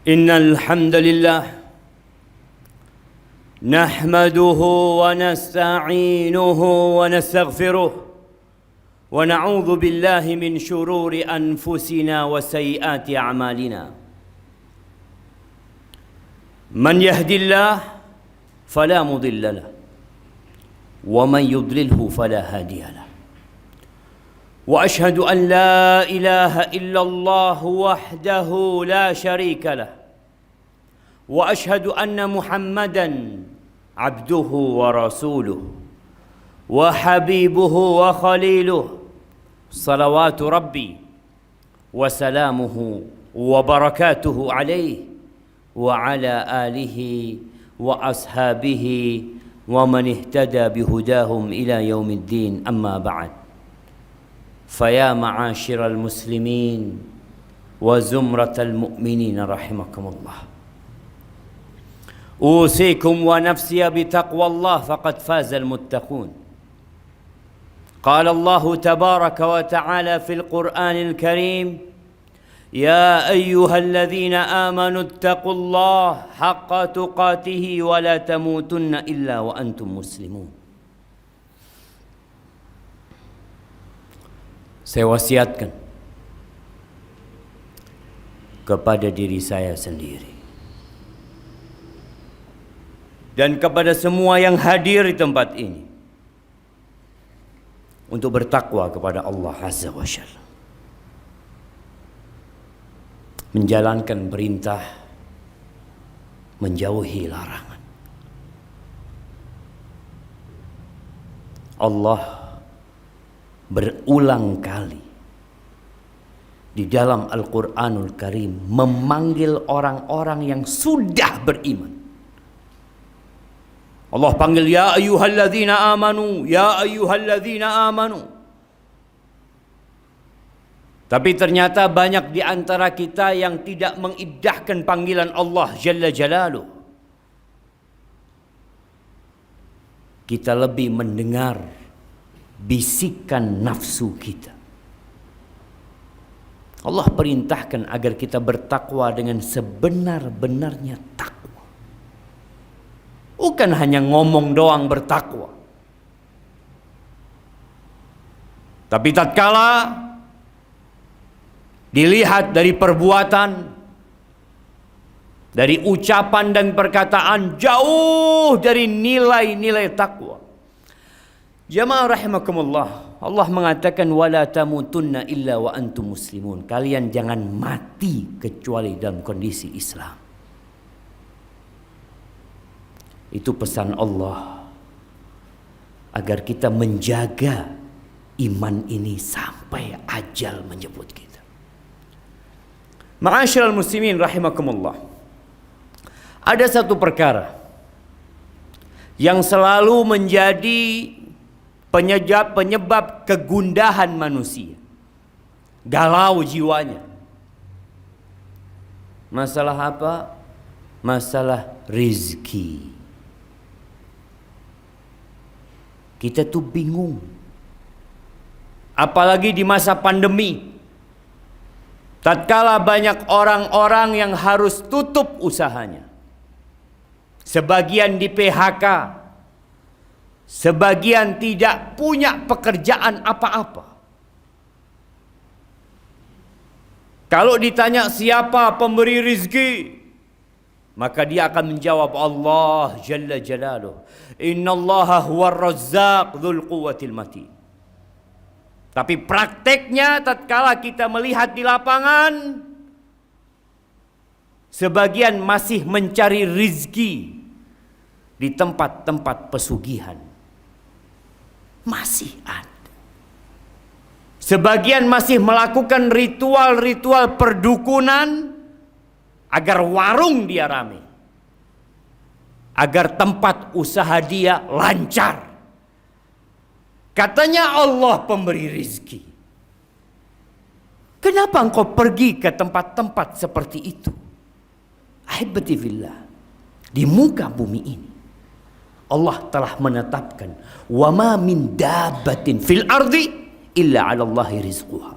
إن الحمد لله نحمده ونستعينه ونستغفره ونعوذ بالله من شرور أنفسنا وسيئات أعمالنا. من يهدي الله فلا مضل له ومن يضلله فلا هادي له. وأشهد أن لا إله إلا الله وحده لا شريك له وأشهد أن محمدًا عبده ورسوله وحبيبه وخليله صلوات ربي وسلامه وبركاته عليه وعلى آله وأصحابه ومن اهتدى بهداهم إلى يوم الدين. أما بعد، فيا معاشر المسلمين وزمرة المؤمنين رحمكم الله، أوصيكم ونفسي بتقوى الله فقد فاز المتقون. قال الله تبارك وتعالى في القرآن الكريم: يا أيها الذين آمنوا اتقوا الله حق تقاته ولا تموتن إلا وأنتم مسلمون. Saya wasiatkan kepada diri saya sendiri dan kepada semua yang hadir di tempat ini untuk bertakwa kepada Allah Azza wa Jalla, menjalankan perintah, menjauhi larangan. Allah berulang kali di dalam Al-Quranul Karim memanggil orang-orang yang sudah beriman. Allah panggil, ya ayyuhalladzina amanu, ya ayyuhalladzina amanu. Tapi ternyata banyak di antara kita yang tidak mengindahkan panggilan Allah Jalla Jalaluh. Kita lebih mendengar bisikan nafsu kita. Allah perintahkan agar kita bertakwa dengan sebenar-benarnya takwa. Bukan hanya ngomong doang bertakwa. Tapi tatkala dilihat dari perbuatan, dari ucapan dan perkataan, jauh dari nilai-nilai takwa. Jamaah rahimakumullah, Allah mengatakan wala tamutunna illa wa antum muslimun. Kalian jangan mati kecuali dalam kondisi Islam. Itu pesan Allah agar kita menjaga iman ini sampai ajal menjemput kita. Ma'asyiral muslimin rahimakumullah, ada satu perkara yang selalu menjadi penyebab kegundahan manusia, galau jiwanya. Masalah apa? Masalah rizki. Kita tuh bingung, apalagi di masa pandemi, tatkala banyak orang-orang yang harus tutup usahanya, sebagian di PHK, sebagian tidak punya pekerjaan apa-apa. Kalau ditanya siapa pemberi rizki, maka dia akan menjawab Allah Jalla Jalaluh. Innallaha huwar razzaq dzul quwwatil matin. Tapi prakteknya tatkala kita melihat di lapangan, sebagian masih mencari rizki di tempat-tempat pesugihan. Masih ada. Sebagian masih melakukan ritual-ritual perdukunan agar warung dia rame, agar tempat usaha dia lancar. Katanya Allah pemberi rizki. Kenapa engkau pergi ke tempat-tempat seperti itu? Ahibati fillah, di muka bumi ini Allah telah menetapkan wa ma min dabbatin fil ardi illa 'ala Allahi rizquha.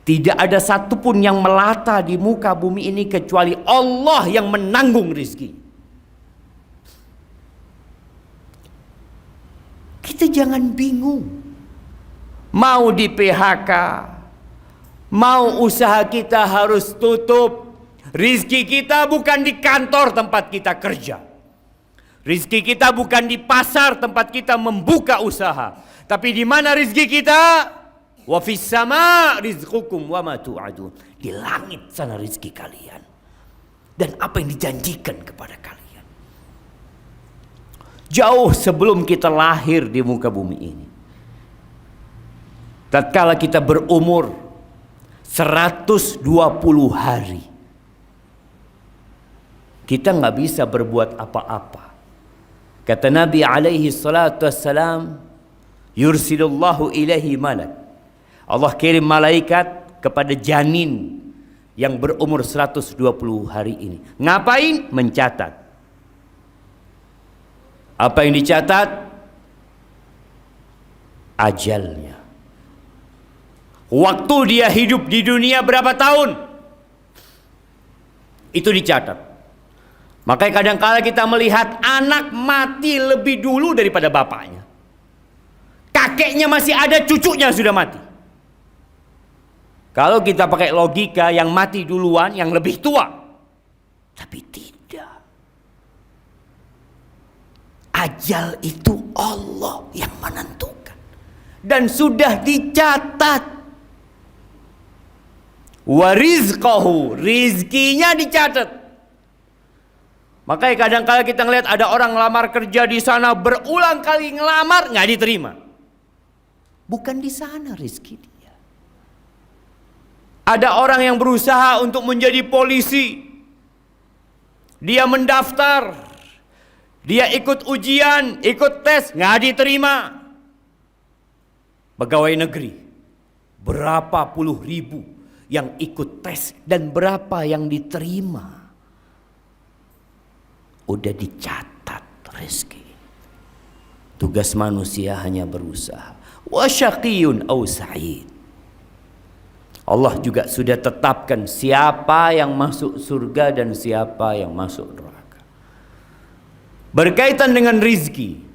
Tidak ada satupun yang melata di muka bumi ini kecuali Allah yang menanggung rizki. Kita jangan bingung. Mau di PHK, mau usaha kita harus tutup. Rizki kita bukan di kantor tempat kita kerja. Rizki kita bukan di pasar tempat kita membuka usaha. Tapi di mana rizki kita? Wa fis sama rizqukum wa ma tu'adun. Di langit sana rizki kalian. Dan apa yang dijanjikan kepada kalian. Jauh sebelum kita lahir di muka bumi ini. Tatkala kita berumur 120 hari. Kita nggak bisa berbuat apa-apa. Kata Nabi alaihi salatu wassalam, yursilullahu ilaihi malak. Allah kirim malaikat kepada janin yang berumur 120 hari ini. Ngapain? Mencatat. Apa yang dicatat? Ajalnya. Waktu dia hidup di dunia berapa tahun? Itu dicatat. Makanya kadang-kala kita melihat anak mati lebih dulu daripada bapaknya. Kakeknya masih ada, cucunya sudah mati. Kalau kita pakai logika, yang mati duluan yang lebih tua. Tapi tidak. Ajal itu Allah yang menentukan. Dan sudah dicatat. Wa rizqahu, rizkinya dicatat. Makanya kadang-kala kita ngelihat ada orang ngelamar kerja di sana, berulang kali ngelamar nggak diterima. Bukan di sana rizki dia. Ada orang yang berusaha untuk menjadi polisi. Dia mendaftar. Dia ikut ujian, ikut tes, nggak diterima. Pegawai negeri, berapa puluh ribu yang ikut tes dan berapa yang diterima. Udah dicatat rezeki. Tugas manusia hanya berusaha. Wa syaqiyun aw sa'id. Allah juga sudah tetapkan siapa yang masuk surga dan siapa yang masuk neraka. Berkaitan dengan rizki,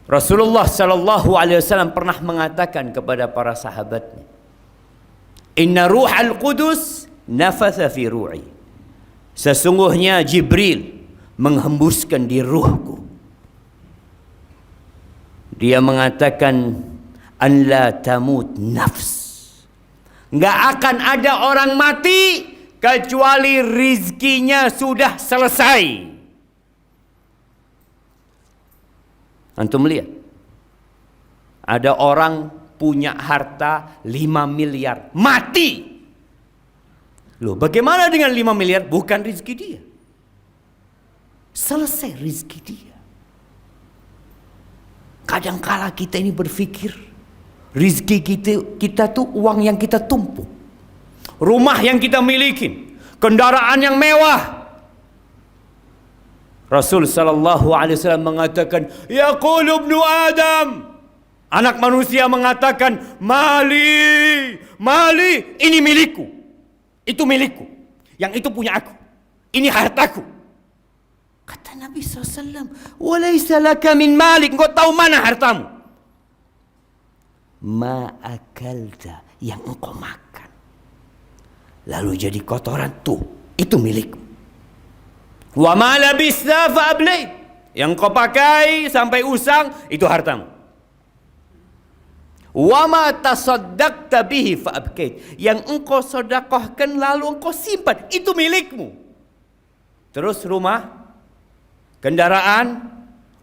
Rasulullah sallallahu alaihi wasallam pernah mengatakan kepada para sahabatnya, "Inna ruhal qudus nafatha fi ru'i." Sesungguhnya Jibril menghembuskan di ruhku. Dia mengatakan, an la tamut nafs. Nggak akan ada orang mati kecuali rizkinya sudah selesai. Antum lihat, ada orang punya harta 5 miliar, mati. Loh, bagaimana dengan 5 miliar? Bukan rizki dia. Selesai rizki dia. Kadangkala kita ini berpikir, rizki kita tuh uang yang kita tumpuk, rumah yang kita miliki, kendaraan yang mewah. Rasul sallallahu alaihi wasallam mengatakan, yaqulu ibnu Adam, anak manusia mengatakan, mali, mali, ini milikku, itu milikku, yang itu punya aku, ini hartaku. Kata Nabi SAW, walaysa laka min malik, engkau tahu mana hartamu? Ma akalta, yang engkau makan lalu jadi kotoran, tuh itu milikmu. Wa ma labista fa ablay, yang engkau pakai sampai usang itu hartamu. Wa ma tasaddaqta bihi fa abkait, yang engkau sedekahkan lalu engkau simpan itu milikmu. Terus rumah, kendaraan,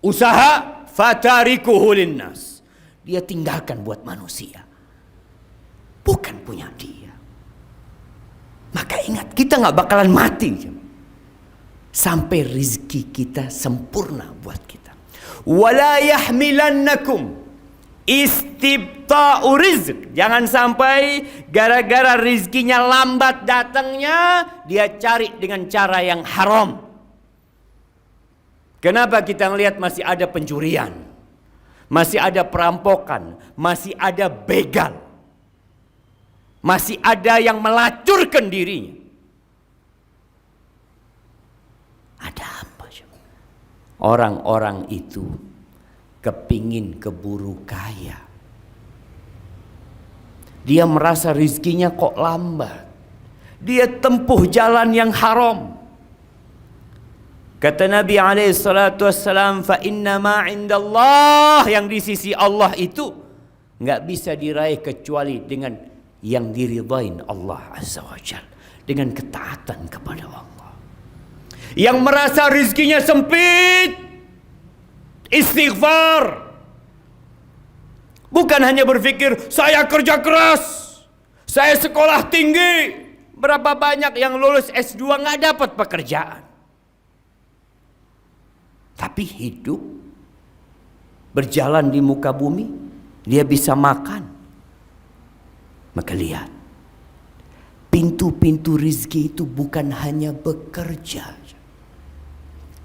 usaha, fatarikuhu linnas, dia tinggalkan buat manusia, bukan punya dia. Maka ingat, kita nggak bakalan mati sampai rizki kita sempurna buat kita. Wala yahmilannakum istibta'u rizq, jangan sampai gara-gara rizkinya lambat datangnya dia cari dengan cara yang haram. Kenapa kita ngelihat masih ada pencurian, masih ada perampokan, masih ada begal? Masih ada yang melacurkan dirinya. Ada apa? Orang-orang itu kepingin keburu kaya. Dia merasa rizkinya kok lambat. Dia tempuh jalan yang haram. Kata Nabi SAW, fa inna ma indallah, yang di sisi Allah itu nggak bisa diraih kecuali dengan yang diridhain Allah Azza wa Jalla, dengan ketaatan kepada Allah. Yang merasa rizkinya sempit, istighfar. Bukan hanya berpikir saya kerja keras, saya sekolah tinggi. Berapa banyak yang lulus S2 nggak dapat pekerjaan. Tapi hidup, berjalan di muka bumi, dia bisa makan. Maka lihat, pintu-pintu rizki itu bukan hanya bekerja.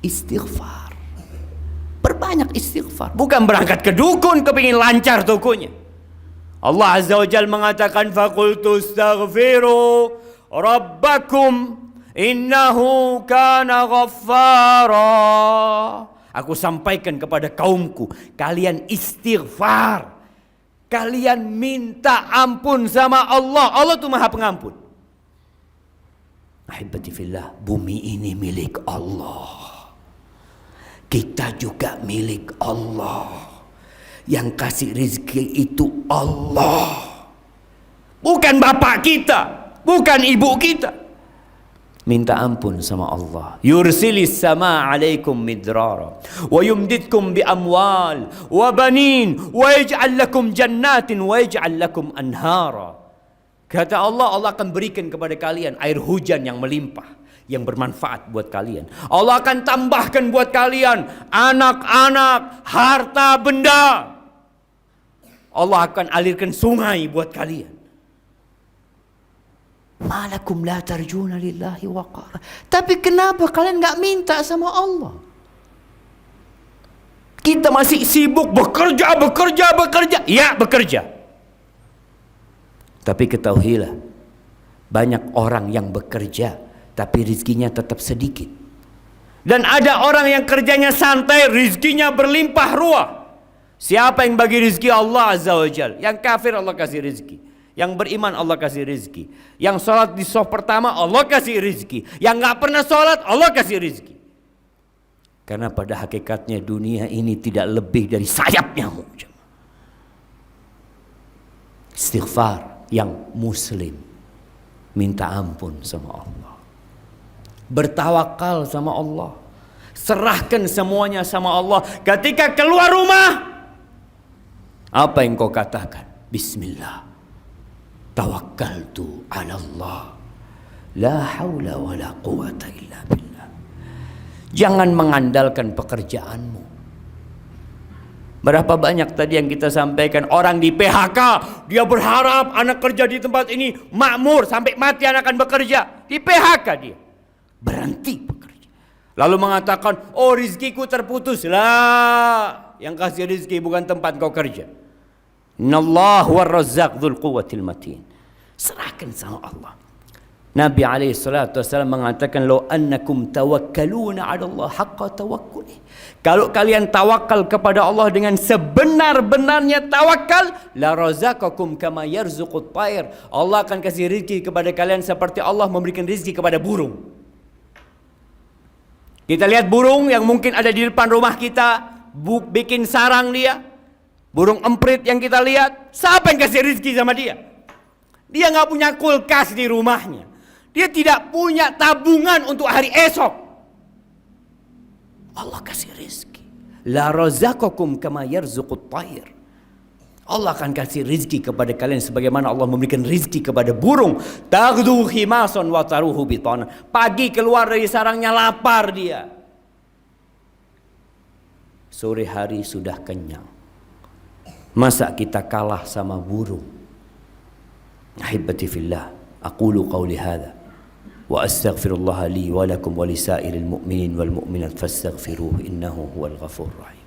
Istighfar. Berbanyak istighfar. Bukan berangkat ke dukun kepingin lancar tokonya. Allah Azza wa Jalla mengatakan, faqultu astaghfiru rabbakum innahu kana ghaffara. Aku sampaikan kepada kaumku, kalian istighfar. Kalian minta ampun sama Allah. Allah itu Maha Pengampun. Ahibati fillah, bumi ini milik Allah. Kita juga milik Allah. Yang kasih rezeki itu Allah. Bukan bapak kita, bukan ibu kita. Minta ampun sama Allah. Yursilis sama alaikum midrara wa yumditkum bi amwal wa banin wa yaj'al lakum jannatin wa yaj'al lakum anhara. Kata Allah, Allah akan berikan kepada kalian air hujan yang melimpah, yang bermanfaat buat kalian. Allah akan tambahkan buat kalian anak-anak, harta benda. Allah akan alirkan sungai buat kalian. Malakum la tarjuna lillahi waqara. Tapi kenapa kalian nggak minta sama Allah? Kita masih sibuk bekerja. Ya, bekerja. Tapi ketahuilah, banyak orang yang bekerja tapi rizkinya tetap sedikit. Dan ada orang yang kerjanya santai, rizkinya berlimpah ruah. Siapa yang bagi rizki? Allah Azza wa Jalla. Yang kafir Allah kasih rizki. Yang beriman Allah kasih rizki. Yang sholat di shaf pertama Allah kasih rizki. Yang gak pernah sholat Allah kasih rizki. Karena pada hakikatnya dunia ini tidak lebih dari sayap nyamuk. Istighfar yang muslim, minta ampun sama Allah, bertawakal sama Allah, serahkan semuanya sama Allah. Ketika keluar rumah, apa yang kau katakan? Bismillah, tawakkaltu ala Allah, la haula wa la quwata illa billah. Jangan mengandalkan pekerjaanmu. Berapa banyak tadi yang kita sampaikan, orang di PHK, dia berharap anak kerja di tempat ini makmur, sampai mati anak akan bekerja. Di PHK dia berhenti bekerja. Lalu mengatakan, oh rizkiku terputus. Lah, yang kasih rizki bukan tempat kau kerja. Innallahu war-razzaq dzul quwwatil matin. Serahkan sama Allah. Nabi SAW mengatakan, "Law annakum tawakkaluna 'ala Allah haqqa tawakkuli." Kalau kalian tawakal kepada Allah dengan sebenar-benarnya tawakal, la razaqakum kama yarzuqut tayr. Allah akan kasih rezeki kepada kalian seperti Allah memberikan rezeki kepada burung. Kita lihat burung yang mungkin ada di depan rumah kita, bikin sarang dia. Burung emprit yang kita lihat, siapa yang kasih rezeki sama dia? Dia nggak punya kulkas di rumahnya. Dia tidak punya tabungan untuk hari esok. Allah kasih rezeki. La razaqakum kama yarzuqut tayr. Allah akan kasih rezeki kepada kalian sebagaimana Allah memberikan rezeki kepada burung. Taghdu khimasan wa taruhu bitana. Pagi keluar dari sarangnya lapar dia. Sore hari sudah kenyang. Masa kita kalah sama burung? Ahibati fillah, aqulu qawli hadha wa astaghfirullah li wa lakum wa lisairil mu'minin wal mu'minat fastaghfiruhu innahu huwal ghafurur rahim.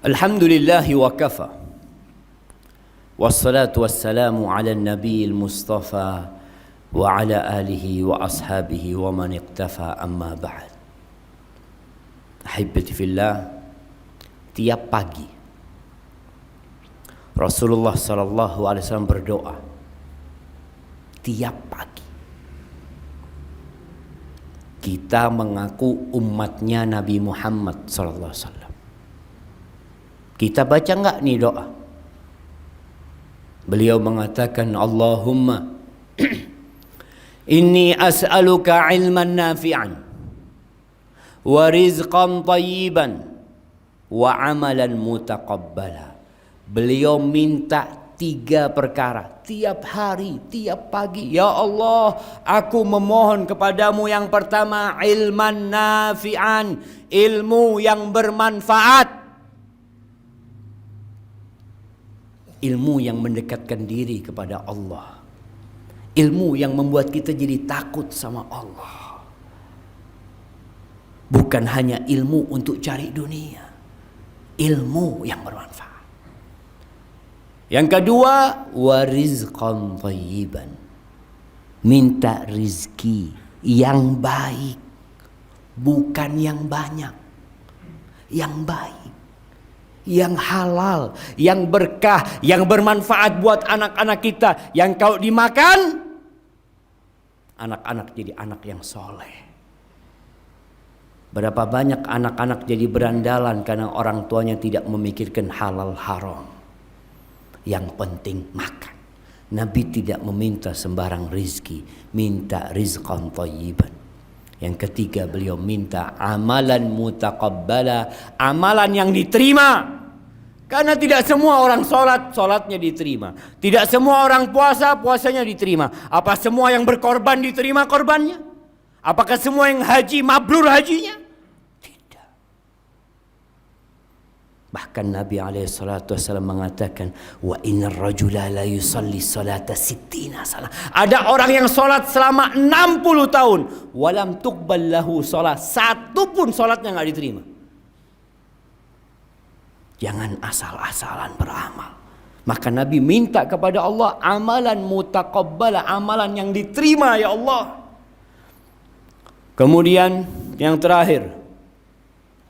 Alhamdulillahi wa kafa. Wassalatu wassalamu ala nabi al-mustafa wa ala alihi wa ashabihi wa man iqtafa, amma ba'd. Ahibbati fillah, tiap pagi Rasulullah sallallahu alaihi wasallam berdoa. Tiap pagi kita mengaku umatnya Nabi Muhammad sallallahu alaihi wasallam. Kita baca enggak nih doa? Beliau mengatakan, Allahumma inni as'aluka ilman nafi'an wa rizqan tayyiban wa amalan mutaqabbala. Beliau minta 3 perkara tiap hari, tiap pagi. Ya Allah, aku memohon kepadamu yang pertama, ilman nafi'an, ilmu yang bermanfaat. Ilmu yang mendekatkan diri kepada Allah. Ilmu yang membuat kita jadi takut sama Allah. Bukan hanya ilmu untuk cari dunia. Ilmu yang bermanfaat. Yang kedua, warizqan thayyiban. Minta rizki yang baik. Bukan yang banyak. Yang baik. Yang halal, yang berkah, yang bermanfaat buat anak-anak kita. Yang kalau dimakan, anak-anak jadi anak yang soleh. Berapa banyak anak-anak jadi berandalan karena orang tuanya tidak memikirkan halal haram. Yang penting makan. Nabi tidak meminta sembarang rizki, minta rizqan thayyiban. Yang ketiga, beliau minta amalan mutaqabbala, amalan yang diterima. Karena tidak semua orang sholat, sholatnya diterima. Tidak semua orang puasa, puasanya diterima. Apa semua yang berkorban diterima korbannya? Apakah semua yang haji mabrur hajinya? Tidak. Bahkan Nabi SAW mengatakan, wa innar rajula la yusalli salata sittina salah. Ada orang yang sholat selama 60 tahun, walam tuqbal lahu sholat, satu pun sholatnya nggak diterima. Jangan asal-asalan beramal. Maka Nabi minta kepada Allah amalan mutaqabbala, amalan yang diterima ya Allah. Kemudian yang terakhir,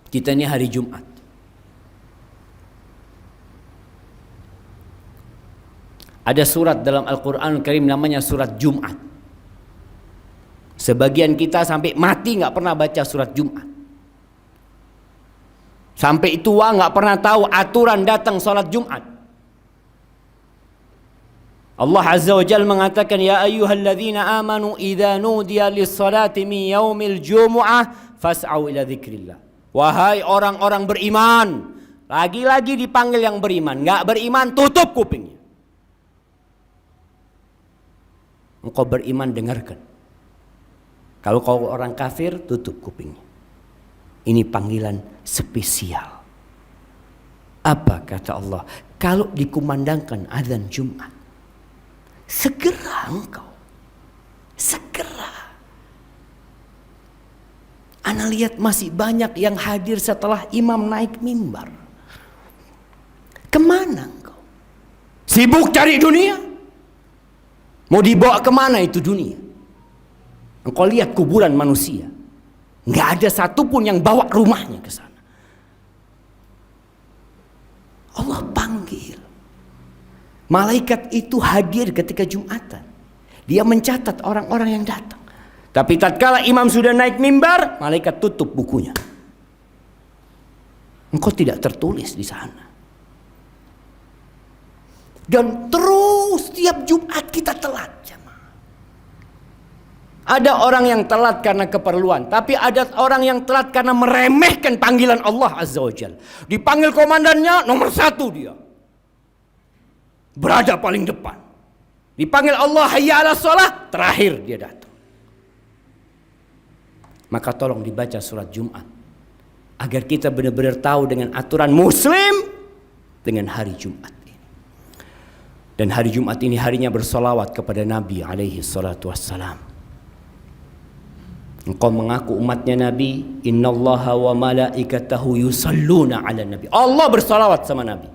kita ini hari Jumat. Ada surat dalam Al-Quran Al-Karim namanya surat Jumat. Sebagian kita sampai mati gak pernah baca surat Jumat. Sampai tua gak pernah tahu aturan datang sholat Jumat. Allah Azza wa Jalla mengatakan, ya ayyuhalladzina amanu idza nudiya lis-salati min yaumil jumu'ah fas'au ila dzikrillah. Wahai orang-orang beriman, lagi-lagi dipanggil yang beriman. Gak beriman, tutup kupingnya. Engkau beriman, dengarkan. Kalau kau orang kafir, tutup kupingnya. Ini panggilan spesial. Apa kata Allah? Kalau dikumandangkan azan Jumat, segera engkau. Segera. Ana lihat masih banyak yang hadir setelah imam naik mimbar. Kemana engkau? Sibuk cari dunia? Mau dibawa kemana itu dunia? Engkau lihat kuburan manusia, nggak ada satupun yang bawa rumahnya ke sana. Allah panggil. Malaikat itu hadir ketika Jumatan. Dia mencatat orang-orang yang datang. Tapi tatkala imam sudah naik mimbar, malaikat tutup bukunya. Engkau tidak tertulis di sana. Dan terus tiap Jumat kita telat. Ada orang yang telat karena keperluan, tapi ada orang yang telat karena meremehkan panggilan Allah Azza wa Jalla. Dipanggil komandannya, nomor 1 dia. Berada paling depan. Dipanggil Allah hayya ala shalah, terakhir dia datang. Maka tolong dibaca surat Jumat. Agar kita benar-benar tahu dengan aturan Muslim dengan hari Jumat. Dan hari Jumat ini harinya bersolawat kepada Nabi alaihi salatu wassalam. Engkau mengaku umatnya Nabi, innallaha wa malaikatahu yusalluna ala nabi. Allah bersalawat sama Nabi.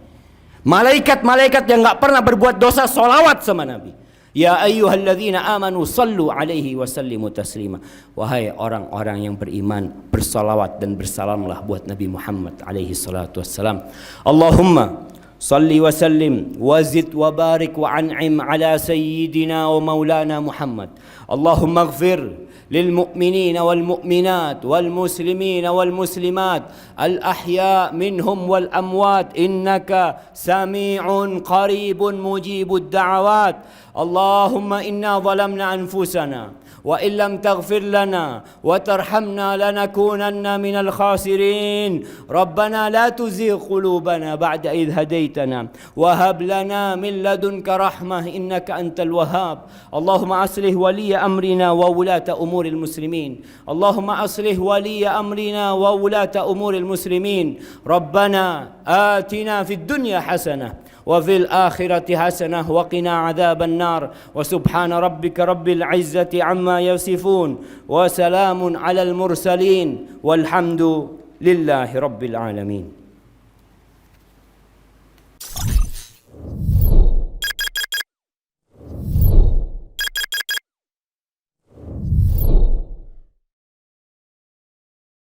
Malaikat-malaikat yang enggak pernah berbuat dosa salawat sama Nabi. Ya ayyuhalladzina amanu sallu alaihi wa sallimu taslima. Wahai orang-orang yang beriman, bersalawat dan bersalamlah buat Nabi Muhammad alaihi salatu wassalam. Allahumma salli wa sallim wa zid wa barik wa an'im ala sayyidina wa maulana Muhammad. Allahumma ighfir للمؤمنين والمؤمنات والمسلمين والمسلمات الأحياء منهم والأموات إنك سميع قريب مجيب الدعوات. اللهم إنا ظلمنا أنفسنا وإن لم تغفر لنا وترحمنا لنكونن من الخاسرين. ربنا لا تزغ قلوبنا بعد إذ هديتنا وهب لنا من لدنك رحمة إنك أنت الوهاب. اللهم أصلح ولي أمرنا وولاة أمور المسلمين. اللهم أصلح ولي أمرنا وولاة أمور المسلمين. ربنا آتنا في الدنيا حسنة وفي الآخرة حسنة وقنا عذاب النار. وسبحان ربك رب العزة عما يصفون وسلام على المرسلين والحمد لله رب العالمين.